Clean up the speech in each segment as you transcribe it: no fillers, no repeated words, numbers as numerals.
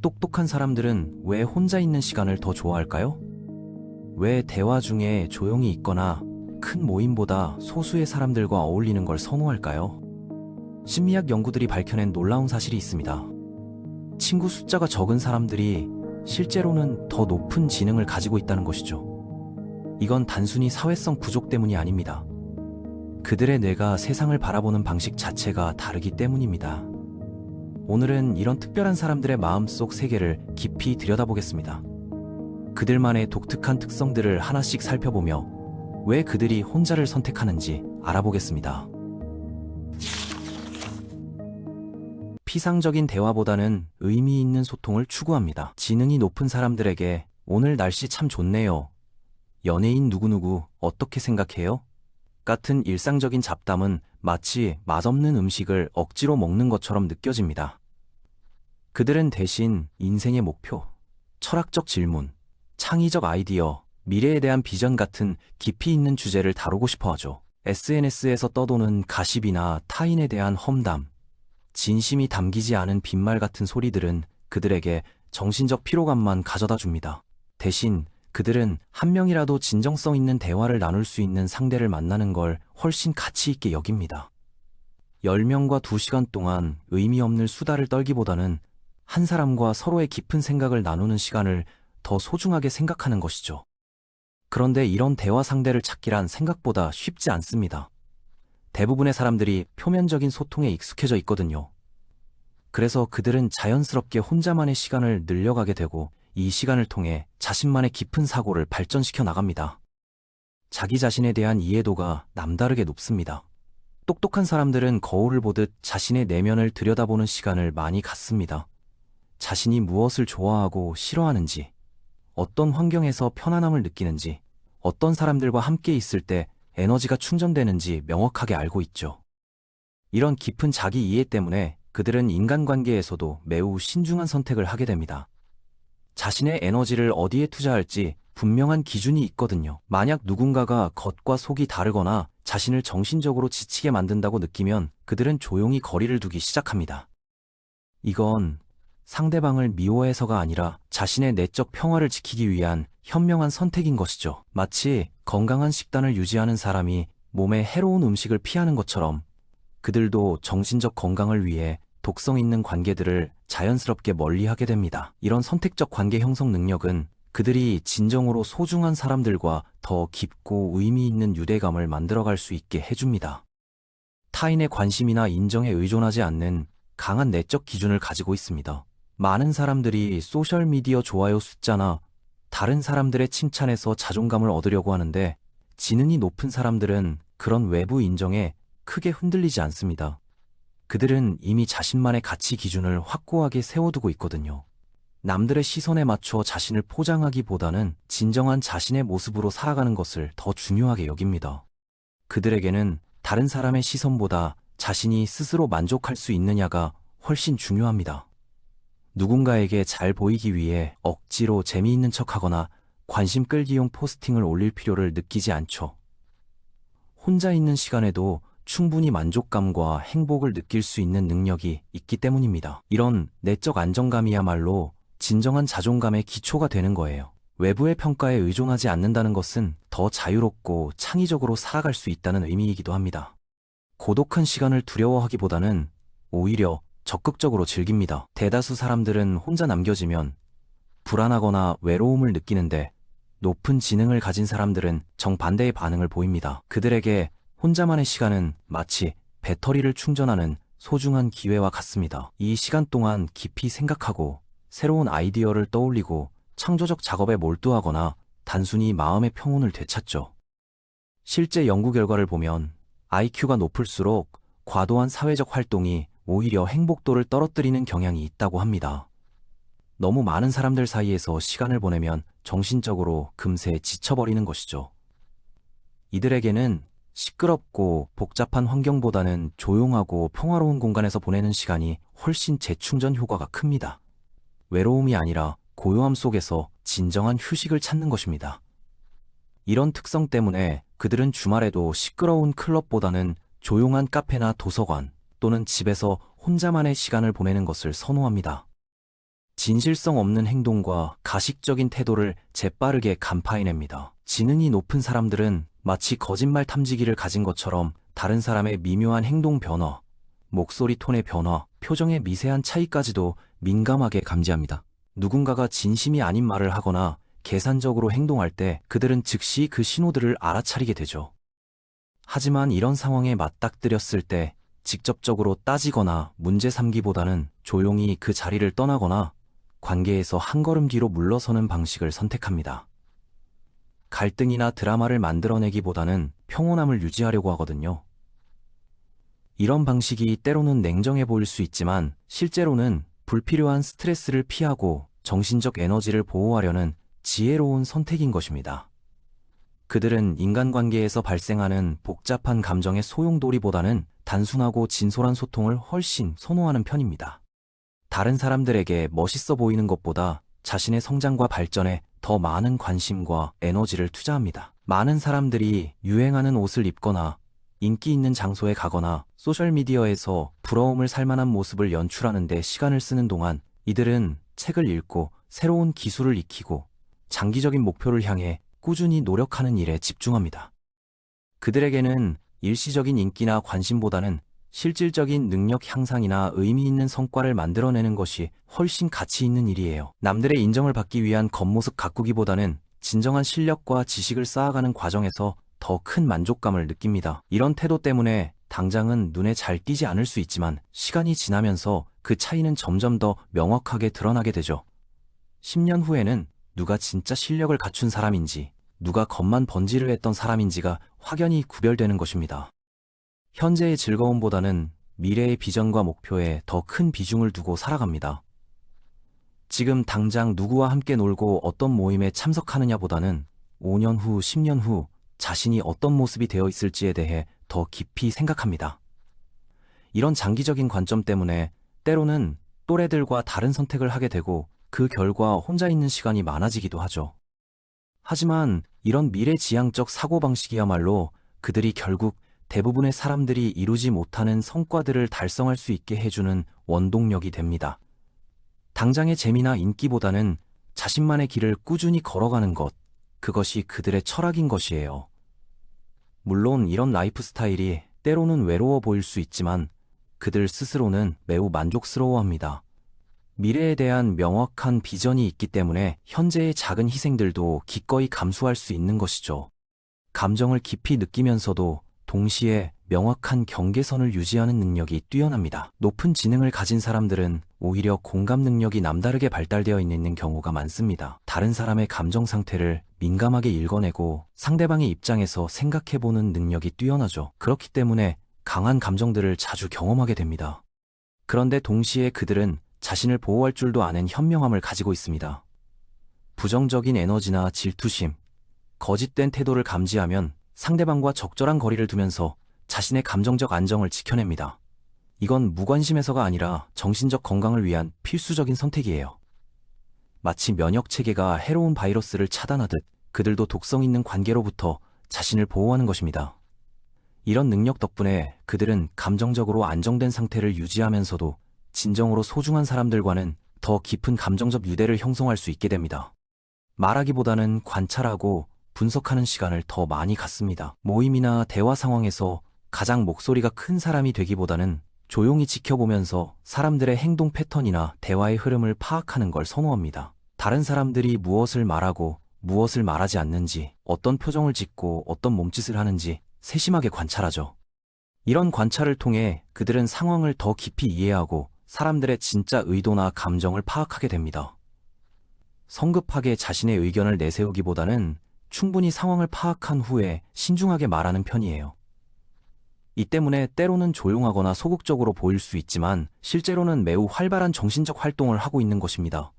똑똑한 사람들은 왜 혼자 있는 시간을 더 좋아할까요? 왜 대화 중에 조용히 있거나 큰 모임보다 소수의 사람들과 어울리는 걸 선호할까요? 심리학 연구들이 밝혀낸 놀라운 사실이 있습니다. 친구 숫자가 적은 사람들이 실제로는 더 높은 지능을 가지고 있다는 것이죠. 이건 단순히 사회성 부족 때문이 아닙니다. 그들의 뇌가 세상을 바라보는 방식 자체가 다르기 때문입니다. 오늘은 이런 특별한 사람들의 마음속 세계를 깊이 들여다보겠습니다. 그들만의 독특한 특성들을 하나씩 살펴보며 왜 그들이 혼자를 선택하는지 알아보겠습니다. 피상적인 대화보다는 의미 있는 소통을 추구합니다. 지능이 높은 사람들에게 오늘 날씨 참 좋네요. 연예인 누구누구 어떻게 생각해요? 같은 일상적인 잡담은 마치 맛없는 음식을 억지로 먹는 것처럼 느껴집니다. 그들은 대신 인생의 목표, 철학적 질문, 창의적 아이디어, 미래에 대한 비전 같은 깊이 있는 주제를 다루고 싶어 하죠. SNS에서 떠도는 가십이나 타인에 대한 험담, 진심이 담기지 않은 빈말 같은 소리들은 그들에게 정신적 피로감만 가져다 줍니다. 대신 그들은 한 명이라도 진정성 있는 대화를 나눌 수 있는 상대를 만나는 걸 훨씬 가치 있게 여깁니다. 10명과 2시간 동안 의미 없는 수다를 떨기보다는 한 사람과 서로의 깊은 생각을 나누는 시간을 더 소중하게 생각하는 것이죠. 그런데 이런 대화 상대를 찾기란 생각보다 쉽지 않습니다. 대부분의 사람들이 표면적인 소통에 익숙해져 있거든요. 그래서 그들은 자연스럽게 혼자만의 시간을 늘려가게 되고 이 시간을 통해 자신만의 깊은 사고를 발전시켜 나갑니다. 자기 자신에 대한 이해도가 남다르게 높습니다. 똑똑한 사람들은 거울을 보듯 자신의 내면을 들여다보는 시간을 많이 갖습니다. 자신이 무엇을 좋아하고 싫어하는지, 어떤 환경에서 편안함을 느끼는지, 어떤 사람들과 함께 있을 때 에너지가 충전되는지 명확하게 알고 있죠. 이런 깊은 자기 이해 때문에 그들은 인간관계에서도 매우 신중한 선택을 하게 됩니다. 자신의 에너지를 어디에 투자할지 분명한 기준이 있거든요. 만약 누군가가 겉과 속이 다르거나 자신을 정신적으로 지치게 만든다고 느끼면 그들은 조용히 거리를 두기 시작합니다. 이건 상대방을 미워해서가 아니라 자신의 내적 평화를 지키기 위한 현명한 선택인 것이죠. 마치 건강한 식단을 유지하는 사람이 몸에 해로운 음식을 피하는 것처럼 그들도 정신적 건강을 위해 독성 있는 관계들을 자연스럽게 멀리하게 됩니다. 이런 선택적 관계 형성 능력은 그들이 진정으로 소중한 사람들과 더 깊고 의미 있는 유대감을 만들어갈 수 있게 해줍니다. 타인의 관심이나 인정에 의존하지 않는 강한 내적 기준을 가지고 있습니다. 많은 사람들이 소셜미디어 좋아요 숫자나 다른 사람들의 칭찬에서 자존감을 얻으려고 하는데 지능이 높은 사람들은 그런 외부 인정에 크게 흔들리지 않습니다. 그들은 이미 자신만의 가치 기준을 확고하게 세워두고 있거든요. 남들의 시선에 맞춰 자신을 포장하기보다는 진정한 자신의 모습으로 살아가는 것을 더 중요하게 여깁니다. 그들에게는 다른 사람의 시선보다 자신이 스스로 만족할 수 있느냐가 훨씬 중요합니다. 누군가에게 잘 보이기 위해 억지로 재미있는 척하거나 관심 끌기용 포스팅을 올릴 필요를 느끼지 않죠. 혼자 있는 시간에도 충분히 만족감과 행복을 느낄 수 있는 능력이 있기 때문입니다. 이런 내적 안정감이야말로 진정한 자존감의 기초가 되는 거예요. 외부의 평가에 의존하지 않는다는 것은 더 자유롭고 창의적으로 살아갈 수 있다는 의미이기도 합니다. 고독한 시간을 두려워하기보다는 오히려 적극적으로 즐깁니다. 대다수 사람들은 혼자 남겨지면 불안하거나 외로움을 느끼는데 높은 지능을 가진 사람들은 정반대의 반응을 보입니다. 그들에게 혼자만의 시간은 마치 배터리를 충전하는 소중한 기회와 같습니다. 이 시간 동안 깊이 생각하고 새로운 아이디어를 떠올리고 창조적 작업에 몰두하거나 단순히 마음의 평온을 되찾죠. 실제 연구 결과를 보면 IQ가 높을수록 과도한 사회적 활동이 오히려 행복도를 떨어뜨리는 경향이 있다고 합니다. 너무 많은 사람들 사이에서 시간을 보내면 정신적으로 금세 지쳐버리는 것이죠. 이들에게는 시끄럽고 복잡한 환경보다는 조용하고 평화로운 공간에서 보내는 시간이 훨씬 재충전 효과가 큽니다. 외로움이 아니라 고요함 속에서 진정한 휴식을 찾는 것입니다. 이런 특성 때문에 그들은 주말에도 시끄러운 클럽보다는 조용한 카페나 도서관 또는 집에서 혼자만의 시간을 보내는 것을 선호합니다. 진실성 없는 행동과 가식적인 태도를 재빠르게 간파해냅니다. 지능이 높은 사람들은 마치 거짓말 탐지기를 가진 것처럼 다른 사람의 미묘한 행동 변화, 목소리 톤의 변화, 표정의 미세한 차이까지도 민감하게 감지합니다. 누군가가 진심이 아닌 말을 하거나 계산적으로 행동할 때 그들은 즉시 그 신호들을 알아차리게 되죠. 하지만 이런 상황에 맞닥뜨렸을 때 직접적으로 따지거나 문제 삼기보다는 조용히 그 자리를 떠나거나 관계에서 한 걸음 뒤로 물러서는 방식을 선택합니다. 갈등이나 드라마를 만들어내기보다는 평온함을 유지하려고 하거든요. 이런 방식이 때로는 냉정해 보일 수 있지만 실제로는 불필요한 스트레스를 피하고 정신적 에너지를 보호하려는 지혜로운 선택인 것입니다. 그들은 인간관계에서 발생하는 복잡한 감정의 소용돌이보다는 단순하고 진솔한 소통을 훨씬 선호하는 편입니다. 다른 사람들에게 멋있어 보이는 것보다 자신의 성장과 발전에 더 많은 관심과 에너지를 투자합니다. 많은 사람들이 유행하는 옷을 입거나 인기 있는 장소에 가거나 소셜미디어에서 부러움을 살 만한 모습을 연출하는 데 시간을 쓰는 동안 이들은 책을 읽고 새로운 기술을 익히고 장기적인 목표를 향해 꾸준히 노력하는 일에 집중합니다. 그들에게는 일시적인 인기나 관심보다는 실질적인 능력 향상이나 의미 있는 성과를 만들어내는 것이 훨씬 가치 있는 일이에요. 남들의 인정을 받기 위한 겉모습 가꾸기보다는 진정한 실력과 지식을 쌓아가는 과정에서 더 큰 만족감을 느낍니다. 이런 태도 때문에 당장은 눈에 잘 띄지 않을 수 있지만 시간이 지나면서 그 차이는 점점 더 명확하게 드러나게 되죠. 10년 후에는 누가 진짜 실력을 갖춘 사람인지, 누가 겉만 번지르 했던 사람인지가 확연히 구별되는 것입니다. 현재의 즐거움보다는 미래의 비전과 목표에 더 큰 비중을 두고 살아갑니다. 지금 당장 누구와 함께 놀고 어떤 모임에 참석하느냐보다는 5년 후, 10년 후 자신이 어떤 모습이 되어 있을지에 대해 더 깊이 생각합니다. 이런 장기적인 관점 때문에 때로는 또래들과 다른 선택을 하게 되고 그 결과 혼자 있는 시간이 많아지기도 하죠. 하지만 이런 미래지향적 사고방식이야말로 그들이 결국 대부분의 사람들이 이루지 못하는 성과들을 달성할 수 있게 해주는 원동력이 됩니다. 당장의 재미나 인기보다는 자신만의 길을 꾸준히 걸어가는 것, 그것이 그들의 철학인 것이에요. 물론 이런 라이프 스타일이 때로는 외로워 보일 수 있지만 그들 스스로는 매우 만족스러워합니다. 미래에 대한 명확한 비전이 있기 때문에 현재의 작은 희생들도 기꺼이 감수할 수 있는 것이죠. 감정을 깊이 느끼면서도 동시에 명확한 경계선을 유지하는 능력이 뛰어납니다. 높은 지능을 가진 사람들은 오히려 공감 능력이 남다르게 발달되어 있는 경우가 많습니다. 다른 사람의 감정 상태를 민감하게 읽어내고 상대방의 입장에서 생각해보는 능력이 뛰어나죠. 그렇기 때문에 강한 감정들을 자주 경험하게 됩니다. 그런데 동시에 그들은 자신을 보호할 줄도 아는 현명함을 가지고 있습니다. 부정적인 에너지나 질투심, 거짓된 태도를 감지하면 상대방과 적절한 거리를 두면서 자신의 감정적 안정을 지켜냅니다. 이건 무관심해서가 아니라 정신적 건강을 위한 필수적인 선택이에요. 마치 면역 체계가 해로운 바이러스를 차단하듯 그들도 독성 있는 관계로부터 자신을 보호하는 것입니다. 이런 능력 덕분에 그들은 감정적으로 안정된 상태를 유지하면서도 진정으로 소중한 사람들과는 더 깊은 감정적 유대를 형성할 수 있게 됩니다. 말하기보다는 관찰하고 분석하는 시간을 더 많이 갖습니다. 모임이나 대화 상황에서 가장 목소리가 큰 사람이 되기보다는 조용히 지켜보면서 사람들의 행동 패턴이나 대화의 흐름을 파악하는 걸 선호합니다. 다른 사람들이 무엇을 말하고 무엇을 말하지 않는지, 어떤 표정을 짓고 어떤 몸짓을 하는지 세심하게 관찰하죠. 이런 관찰을 통해 그들은 상황을 더 깊이 이해하고 사람들의 진짜 의도나 감정을 파악하게 됩니다. 성급하게 자신의 의견을 내세우기보다는 충분히 상황을 파악한 후에 신중하게 말하는 편이에요. 이 때문에 때로는 조용하거나 소극적으로 보일 수 있지만 실제로는 매우 활발한 정신적 활동을 하고 있는 것입니다.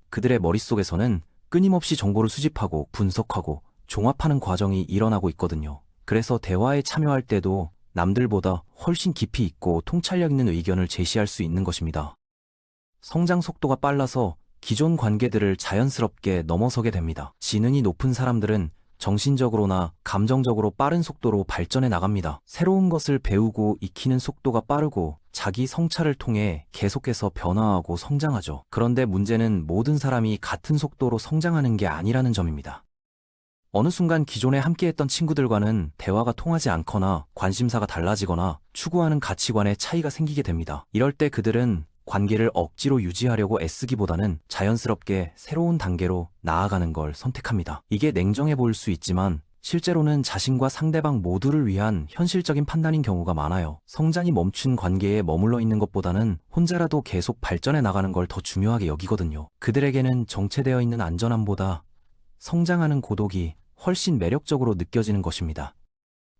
그들의 머릿속에서는 끊임없이 정보를 수집하고 분석하고 종합하는 과정이 일어나고 있거든요. 그래서 대화에 참여할 때도 남들보다 훨씬 깊이 있고 통찰력 있는 의견을 제시할 수 있는 것입니다. 성장 속도가 빨라서 기존 관계들을 자연스럽게 넘어서게 됩니다. 지능이 높은 사람들은 정신적으로나 감정적으로 빠른 속도로 발전해 나갑니다. 새로운 것을 배우고 익히는 속도가 빠르고 자기 성찰을 통해 계속해서 변화하고 성장하죠. 그런데 문제는 모든 사람이 같은 속도로 성장하는 게 아니라는 점입니다. 어느 순간 기존에 함께했던 친구들과는 대화가 통하지 않거나 관심사가 달라지거나 추구하는 가치관에 차이가 생기게 됩니다. 이럴 때 그들은 관계를 억지로 유지하려고 애쓰기보다는 자연스럽게 새로운 단계로 나아가는 걸 선택합니다. 이게 냉정해 보일 수 있지만 실제로는 자신과 상대방 모두를 위한 현실적인 판단인 경우가 많아요. 성장이 멈춘 관계에 머물러 있는 것보다는 혼자라도 계속 발전해 나가는 걸 더 중요하게 여기거든요. 그들에게는 정체되어 있는 안전함보다 성장하는 고독이 훨씬 매력적으로 느껴지는 것입니다.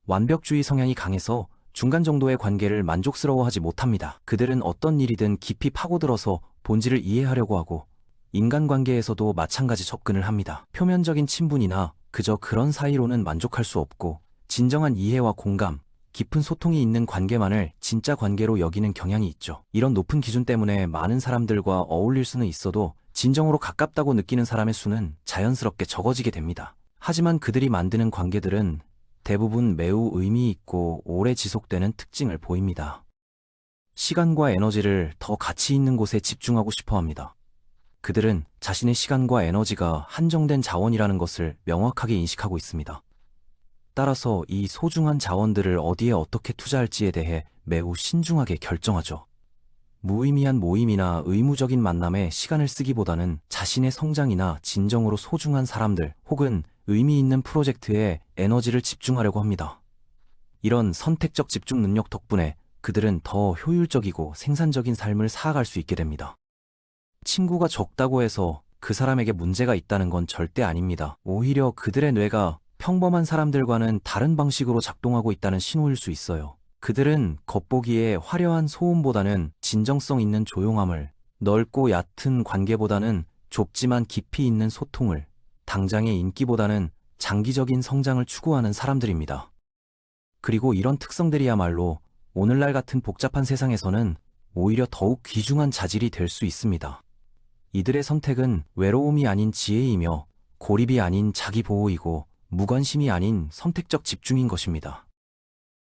완벽주의 성향이 강해서 중간 정도의 관계를 만족스러워하지 못합니다. 그들은 어떤 일이든 깊이 파고들어서 본질을 이해하려고 하고 인간관계에서도 마찬가지 접근을 합니다. 표면적인 친분이나 그저 그런 사이로는 만족할 수 없고 진정한 이해와 공감, 깊은 소통이 있는 관계만을 진짜 관계로 여기는 경향이 있죠. 이런 높은 기준 때문에 많은 사람들과 어울릴 수는 있어도 진정으로 가깝다고 느끼는 사람의 수는 자연스럽게 적어지게 됩니다. 하지만 그들이 만드는 관계들은 대부분 매우 의미 있고 오래 지속되는 특징을 보입니다. 시간과 에너지를 더 가치 있는 곳에 집중하고 싶어 합니다. 그들은 자신의 시간과 에너지가 한정된 자원이라는 것을 명확하게 인식하고 있습니다. 따라서 이 소중한 자원들을 어디에 어떻게 투자할지에 대해 매우 신중하게 결정하죠. 무의미한 모임이나 의무적인 만남에 시간을 쓰기보다는 자신의 성장이나 진정으로 소중한 사람들 혹은 의미 있는 프로젝트에 에너지를 집중하려고 합니다. 이런 선택적 집중 능력 덕분에 그들은 더 효율적이고 생산적인 삶을 살아갈 수 있게 됩니다. 친구가 적다고 해서 그 사람에게 문제가 있다는 건 절대 아닙니다. 오히려 그들의 뇌가 평범한 사람들과는 다른 방식으로 작동하고 있다는 신호일 수 있어요. 그들은 겉보기에 화려한 소음보다는 진정성 있는 조용함을, 넓고 얕은 관계보다는 좁지만 깊이 있는 소통을, 당장의 인기보다는 장기적인 성장을 추구하는 사람들입니다. 그리고 이런 특성들이야말로 오늘날 같은 복잡한 세상에서는 오히려 더욱 귀중한 자질이 될 수 있습니다. 이들의 선택은 외로움이 아닌 지혜이며 고립이 아닌 자기 보호이고 무관심이 아닌 선택적 집중인 것입니다.